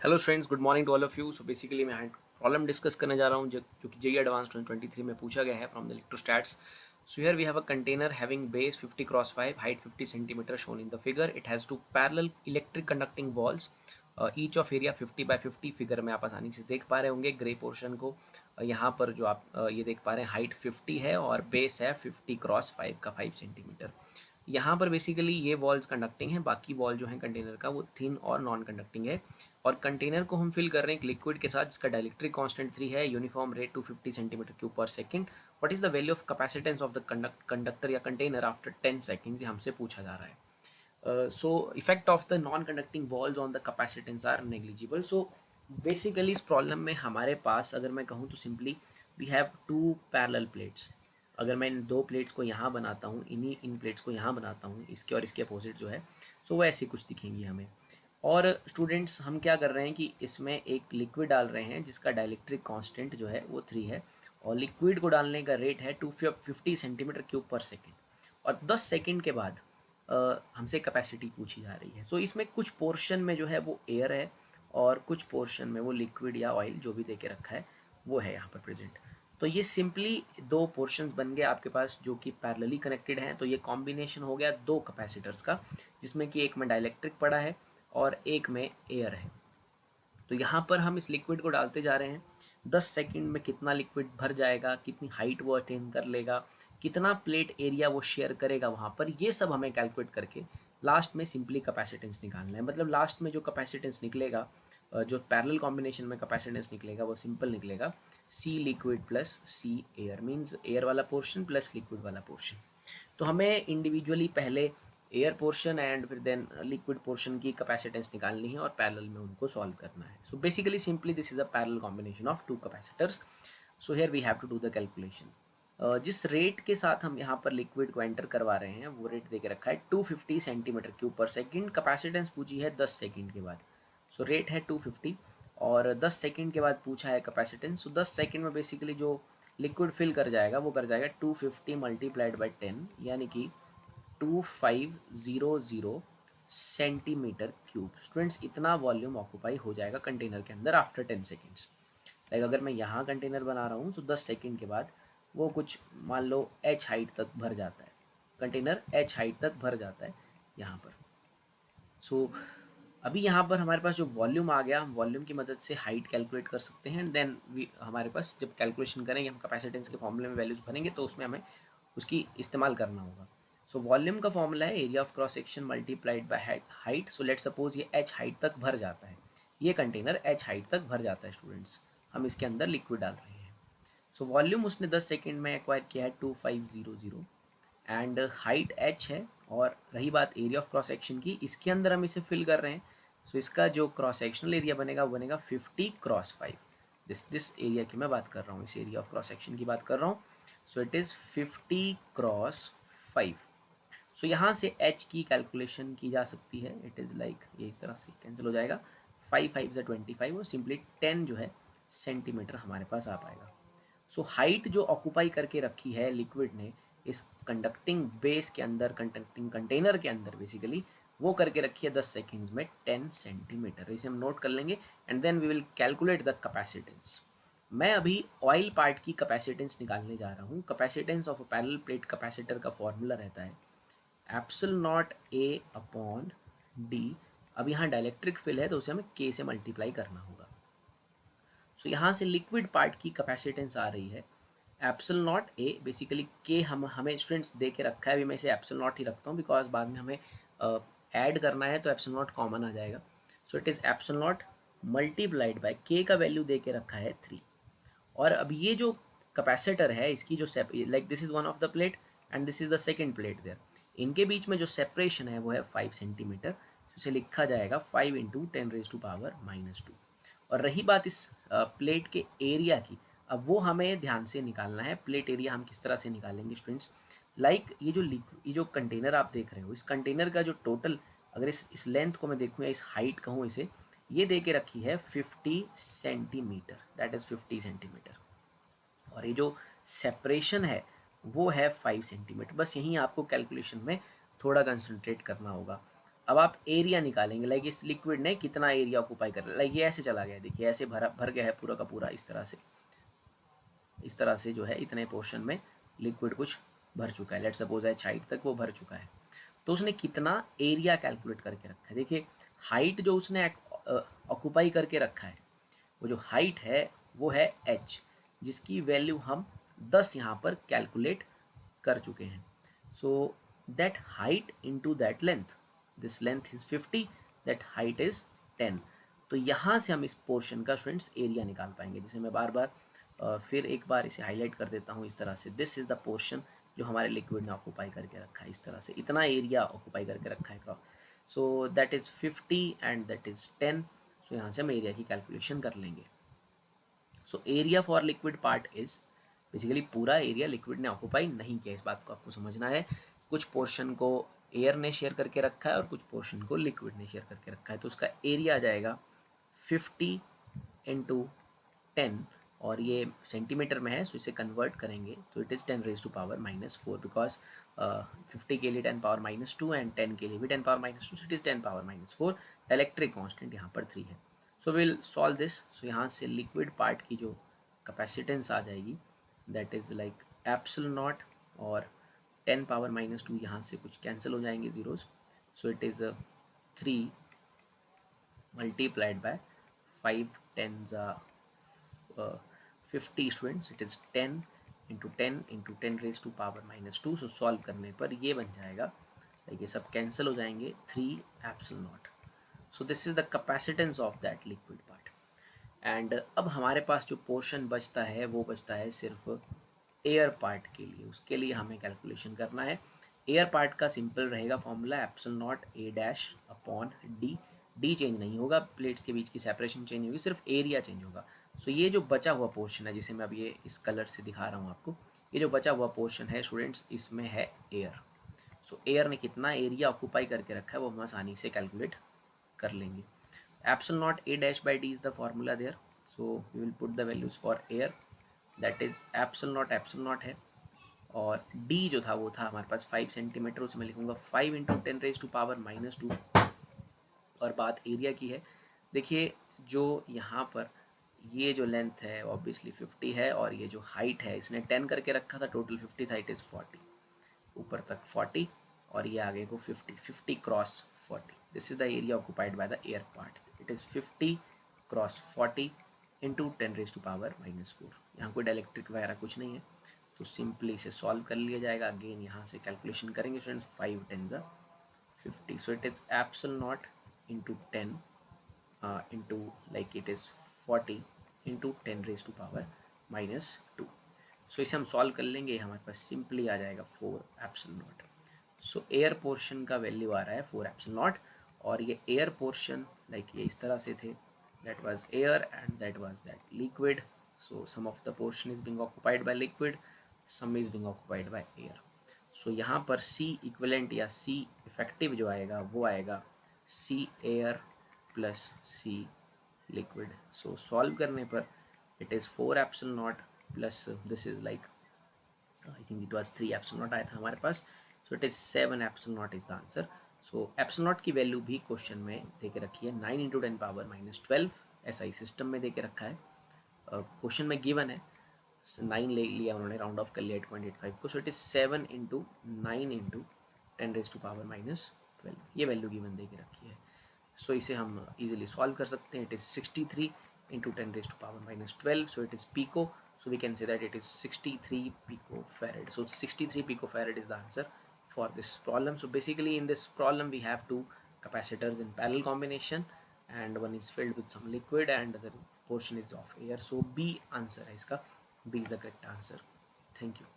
Hello students, good morning to all of you. So basically मैं problem discuss करने जा रहा हूँ जो कि जेई एडवांस 2023 में पूछा गया है from the electrostats. So here we have a container having base 50 cross 5, height 50 centimetre shown in the figure. It has two parallel electric conducting walls, each of area 50 by 50. Figure में आप आसानी से देख पा रहे होंगे ग्रे पोर्शन को. यहाँ पर जो आप ये देख पा रहे हैं, हाइट 50 है और बेस है 50 क्रॉस 5 का 5 सेंटीमीटर. यहाँ पर बेसिकली ये वॉल्स कंडक्टिंग है, बाकी वॉल जो है कंटेनर का वो थिन और नॉन कंडक्टिंग है. और कंटेनर को हम फिल कर रहे हैं एक लिक्विड के साथ जिसका डाइलेक्ट्रिक कांस्टेंट 3 है, यूनिफॉर्म रेट 250 सेंटीमीटर क्यूब पर second. What is the value of capacitance of the conductor या कंटेनर आफ्टर 10 सेकंड्स, ये हमसे पूछा जा रहा है. So effect of the non-conducting walls on the capacitance are negligible. So basically इस प्रॉब्लम में हमारे पास अगर मैं कहूँ तो simply we have two parallel plates. अगर मैं इन दो प्लेट्स को यहाँ बनाता हूँ, इन प्लेट्स को यहाँ बनाता हूँ, इसके और इसके अपोजिट जो है, सो वो ऐसी कुछ दिखेंगी हमें. और स्टूडेंट्स हम क्या कर रहे हैं कि इसमें एक लिक्विड डाल रहे हैं जिसका डाइलेक्ट्रिक कांस्टेंट जो है वो 3 है, और लिक्विड को डालने का रेट है 250 सेंटीमीटर क्यूब पर सेकेंड. और 10 सेकेंड के बाद हमसे कैपेसिटी पूछी जा रही है. सो इसमें कुछ पोर्शन में जो है वो एयर है और कुछ पोर्शन में वो लिक्विड या ऑयल जो भी दे के रखा है वो है यहाँ पर प्रेजेंट. तो ये सिंपली दो पोर्शंस बन गए आपके पास जो कि पैरेलली कनेक्टेड हैं. तो ये कॉम्बिनेशन हो गया दो कैपेसिटर्स का, जिसमें कि एक में डाइलेक्ट्रिक पड़ा है और एक में एयर है. तो यहाँ पर हम इस लिक्विड को डालते जा रहे हैं. 10 सेकंड में कितना लिक्विड भर जाएगा, कितनी हाइट वो अटेन कर लेगा, कितना प्लेट एरिया वो शेयर करेगा वहाँ पर, ये सब हमें कैलकुलेट करके लास्ट में सिंपली कैपेसिटेंस निकालना है. मतलब लास्ट में जो कैपेसिटेंस निकलेगा, जो पैरेलल कॉम्बिनेशन में कैपेसिटेंस निकलेगा वो सिंपल निकलेगा C liquid plus C air, means air वाला पोर्शन प्लस लिक्विड वाला पोर्शन. तो हमें इंडिविजुअली पहले एयर पोर्शन एंड फिर देन लिक्विड पोर्शन की कैपेसिटेंस निकालनी है और पैरेलल में उनको सॉल्व करना है. So basically simply this is a parallel combination of two capacitors. So here we have to do the calculation. जिस रेट के साथ हम यहाँ पर लिक्विड को एंटर करवा रहे हैं वो रेट दे के रखा है 250 सेंटीमीटर क्यूब पर सेकेंड. कैपेसिटेंस पूछी है 10 सेकेंड के बाद. सो रेट है 250 और 10 सेकेंड के बाद पूछा है कैपेसिटेंस. सो 10 सेकेंड में बेसिकली जो लिक्विड फिल कर जाएगा वो कर जाएगा 250 मल्टीप्लाइड बाई 10, यानी कि 2500 सेंटीमीटर क्यूब. स्टूडेंट्स इतना वॉल्यूम ऑक्यूपाई हो जाएगा कंटेनर के अंदर आफ्टर 10 सेकेंड्स. लाइक अगर मैं यहाँ कंटेनर बना रहा हूँ तो 10 सेकेंड के बाद वो कुछ मान लो एच हाइट तक भर जाता है, कंटेनर एच हाइट तक भर जाता है यहाँ पर. सो अभी यहाँ पर हमारे पास जो वॉल्यूम आ गया, हम वॉल्यूम की मदद से हाइट कैलकुलेट कर सकते हैं. देन हमारे पास जब कैलकुलेशन करेंगे, हम कैपेसिटेंस के फॉर्मूले में वैल्यूज़ भरेंगे तो उसमें हमें उसकी इस्तेमाल करना होगा. सो वॉल्यूम का फॉर्मूला है area of cross section multiplied by height. So let suppose ये एच हाइट तक भर जाता है, ये कंटेनर एच हाइट तक भर जाता है स्टूडेंट्स. हम इसके अंदर लिक्विड डाल रहे हैं. सो वॉल्यूम उसने 10 सेकेंड में एक्वायर किया है 2500 एंड हाइट एच है. और रही बात एरिया ऑफ क्रॉस सेक्शन की, इसके अंदर हम इसे फिल कर रहे हैं. सो इसका जो क्रॉस सेक्शनल एरिया बनेगा वो बनेगा 50 क्रॉस 5. दिस एरिया की मैं बात कर रहा हूँ, इस एरिया ऑफ क्रॉस सेक्शन की बात कर रहा हूँ. सो इट इज़ 50 क्रॉस 5. सो यहाँ से एच की कैलकुलेशन की जा सकती है. इट इज़ लाइक ये इस तरह से कैंसिल हो जाएगा, 5 5 से 25 और सिंपली 10 जो है सेंटीमीटर हमारे पास आ पाएगा. सो हाइट जो ऑक्यूपाई करके रखी है लिक्विड ने इस कंडक्टिंग बेस के अंदर, कंडक्टिंग कंटेनर के अंदर, बेसिकली वो करके रखी है 10 सेकेंड्स में 10 सेंटीमीटर. इसे हम नोट कर लेंगे and then we will calculate the capacitance. मैं अभी ऑयल पार्ट की कैपेसिटेंस निकालने जा रहा हूँ. Capacitance of a parallel plate capacitor का फॉर्मूला रहता है एप्सिल नॉट ए अपॉन डी. अब यहाँ डाइलेक्ट्रिक फिल है तो उसे हमें के से मल्टीप्लाई करना होगा. सो यहाँ से लिक्विड पार्ट की कैपेसिटेंस आ रही है एप्सिल नॉट ए. बेसिकली के हमें स्टूडेंट्स दे के रखा है, अभी मैं इसे एप्सिल नॉट ही रखता हूँ बिकॉज बाद में हमें ऐड करना है तो एप्सिल नॉट कॉमन आ जाएगा. सो it is एप्सिल not multiplied by के का वैल्यू दे के रखा है 3. और अब ये जो कैपेसिटर है इसकी जो like this is one of the plate and this is the second plate there, इनके बीच में जो सेपरेशन है वो है 5 सेंटीमीटर. इसे लिखा जाएगा 5 इंटू 10⁻⁻². और रही बात इस प्लेट के एरिया की, अब वो हमें ध्यान से निकालना है. प्लेट एरिया हम किस तरह से निकालेंगे स्टूडेंट्स, लाइक ये जो कंटेनर आप देख रहे हो, इस कंटेनर का जो टोटल, अगर इस लेंथ को मैं देखूँ या इस हाइट कहूँ इसे, ये दे के रखी है 50 सेंटीमीटर, दैट इज़ 50 सेंटीमीटर. और ये जो सेपरेशन है वो है 5 सेंटीमीटर. बस यहीं आपको कैलकुलेशन में थोड़ा कंसंट्रेट करना होगा. अब आप एरिया निकालेंगे, लाइक इस लिक्विड ने कितना एरिया ऑक्यूपाई कर, लाइक ये ऐसे चला गया, देखिए ऐसे भर गया है पूरा का पूरा, इस तरह से जो है इतने पोर्शन में लिक्विड कुछ भर चुका है, लेट सपोज एच हाइट तक वो भर चुका है। तो उसने कितना एरिया कैलकुलेट करके रखा है, देखिए हाइट जो उसने ऑक्यूपाई करके रखा है, वो जो हाइट है वो है एच, जिसकी वैल्यू हम 10 यहाँ पर कैलकुलेट कर चुके हैं। So that height into that length, this length is 50, that height is 10। तो यहाँ से हम इस पोर्शन का स्टूडेंट्स एरिया निकाल पाएंगे, जिसे मैं बार बार फिर एक बार इसे हाईलाइट कर देता हूँ इस तरह से। दिस इज द पोर्शन जो हमारे लिक्विड ने ऑक्यूपाई करके रखा है, इस तरह से इतना एरिया ऑक्यूपाई करके रखा है। So that is 50 and that is 10। सो यहाँ से हम एरिया की कैलकुलेशन कर लेंगे। So area for liquid part is basically पूरा एरिया लिक्विड ने ऑक्यूपाई नहीं किया, इस बात को आपको समझना है। कुछ पोर्शन को एयर ने शेयर करके रखा है और कुछ पोर्शन को लिक्विड ने शेयर करके रखा है, तो उसका एरिया आ जाएगा 50 इंटू 10, और ये सेंटीमीटर में है, सो इसे कन्वर्ट करेंगे तो इट इज़ 10⁻⁻⁴, बिकॉज 50 के लिए 10⁻⁻2 एंड 10 के लिए भी 10⁻⁻2, so it is 10⁻⁻4। Electric constant यहाँ पर 3 है। So will solve this. So यहाँ से लिक्विड पार्ट की जो कैपेसिटेंस आ जाएगी that is like epsilon naught, और 10⁻⁻2 यहाँ से कुछ कैंसिल हो जाएंगे zeros, so it is 3 multiplied by 5 10s 50 students, it is 10 into 10 × 10⁻⁻²। So solve करने पर ये बन जाएगा, ये सब कैंसिल हो जाएंगे, 3 epsilon not. So this is the capacitance of that liquid part. And अब हमारे पास जो पोर्शन बचता है वो बचता है सिर्फ एयर पार्ट के लिए, उसके लिए हमें कैलकुलेशन करना है। एयर पार्ट का सिंपल रहेगा formula epsilon not A dash upon D. D change नहीं होगा, प्लेट्स के बीच की सेपरेशन चेंज होगी, सिर्फ एरिया चेंज होगा। सो ये जो बचा हुआ पोर्शन है, जिसे मैं अब ये इस कलर से दिखा रहा हूँ आपको, ये जो बचा हुआ पोर्शन है स्टूडेंट्स, इसमें है एयर। सो एयर ने कितना एरिया ऑक्यूपाई करके रखा है वो हम आसानी से कैलकुलेट कर लेंगे। Epsilon not A dash by D is the formula there. So we will put the values for air, that is epsilon not है, और डी जो था वो था हमारे पास 5 सेंटीमीटर, उसमें लिखूंगा 5 इंटू 10⁻⁻²। और बात एरिया की है, देखिए जो यहाँ पर ये जो लेंथ है ऑब्वियसली 50 है, और ये जो हाइट है इसने 10 करके रखा था, टोटल 50 था, इट इज़ 40, ऊपर तक 40 और ये आगे को 50 cross 40। This is the area occupied by the air part, it is 50 cross 40 into 10⁻⁻4। यहाँ कोई डायलेक्ट्रिक वगैरह कुछ नहीं है, तो सिंपली इसे सॉल्व कर लिया जाएगा। अगेन यहाँ से कैलकुलेशन करेंगे students, 5 10 50, so it is epsilon not into 10 into like it is 40 into 10⁻⁻²। सो इसे हम सॉल्व कर लेंगे, हमारे पास सिंपली आ जाएगा 4 epsilon not. So air portion का वैल्यू आ रहा है 4 एप्सिलॉन नॉट, और ये एयर पोर्शन लाइक ये इस तरह से थे, that was air and that was that liquid. So some of the portion is being occupied by liquid, some is being occupied by air. So यहाँ पर सी इक्विवेलेंट या सी इफेक्टिव जो आएगा वो आएगा C air plus C liquid. So solve करने पर it is 4 epsilon naught plus this is like I think it was 3 epsilon naught आया था हमारे पास, so it is 7 epsilon naught is the answer. So epsilon naught की value भी question में दे के रखी है, 9 इंटू 10⁻⁻12 ऐसा ही सिस्टम में दे के रखा है। क्वेश्चन में गिवन है 9 ले लिया उन्होंने, राउंड ऑफ कर लिया 8.85 को, सो इट इज़ 7 इंटू 9 इंटू 10⁻⁻12, ये वैल्यू गिवन दे के रखी है। सो इसे हम इजीली सॉल्व कर सकते हैं, it is 63 into 10⁻⁻12, so it is pico, so we can say that it is 63 picofarad. So 63 picofarad is the answer for this problem. So basically in this problem we have two capacitors in parallel combination, and one is filled with some liquid and the portion is of air. So B answer है इसका, B is the correct answer. Thank you.